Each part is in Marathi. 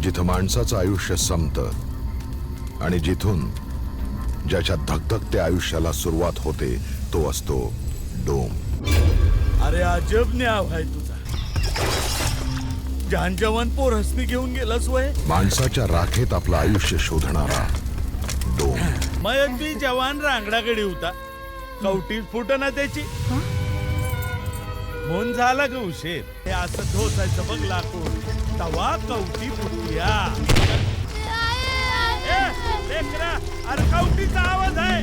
जिथं माणसाचं आयुष्य संपतं आणि जिथून ज्याच्या धगधगत्या आयुष्याला सुरुवात होते तो असतो डोम. अरे अजब न्याव आहे तुझा. जहान जवान पोरसनी घेऊन गेलास वय. माणसाच्या राखेत आपलं आयुष्य शोधणारा डोम. मयत बी जवान रांगडाकडे होता. कवटी फुटना त्याची. म्हणून झाला ग उशीर. हे असं धोसायचं बघ लाकूड. तवा कवटी फुटल्या. लेकरा, अरे कवटीचा आवाज आहे.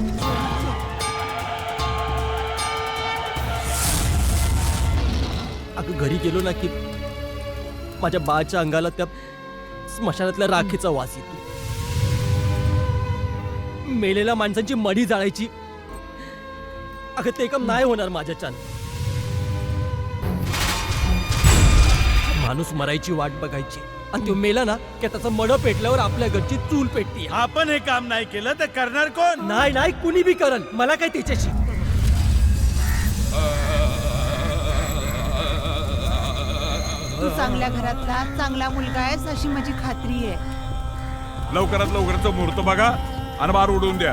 अगं घरी गेलो ना की माझ्या बाळाच्या अंगाला त्या स्मशानातल्या राखेचा वास येतो. मेलेल्या माणसांची मडी जाळायची. अगं ते काम नाही होणार माझ्याच्यान. माणूस मरायची वाट बघायची आणि तो मेला ना की त्याचं मड पेटल्यावर आपल्या घरची चूल पेटती. आपण हे काम नाही केलं तर करणार कोण? नाही नाही कुणी बी करल. मला काय त्याच्याशी. तू चांगल्या घरातला चांगला मुलगा आहेस अशी माझी खात्री आहे. लवकरात लवकरचा मुहूर्त बघा आणि बार उडवून द्या.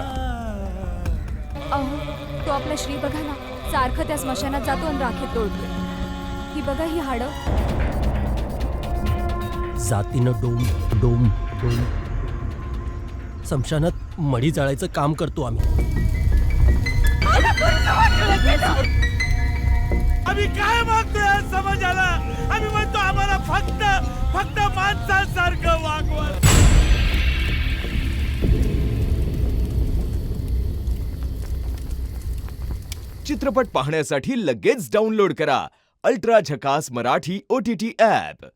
अहो तो आपला श्री बघा ना, सारखं त्या स्मशानात जातो आणि राखेत लोळतोय. ही बघा ही हाडं. जातीनं डोम डोम डोम. स्मशानात मडी जाळायचं काम करतो आम्ही. आम्ही काय मागतोय आज समाजाला? आम्ही म्हणतो आम्हाला फक्त फक्त माणसासारखं वागवा. चित्रपट पाहण्यासाठी लगेच डाउनलोड करा अल्ट्रा झकास मराठी OTT ॲप.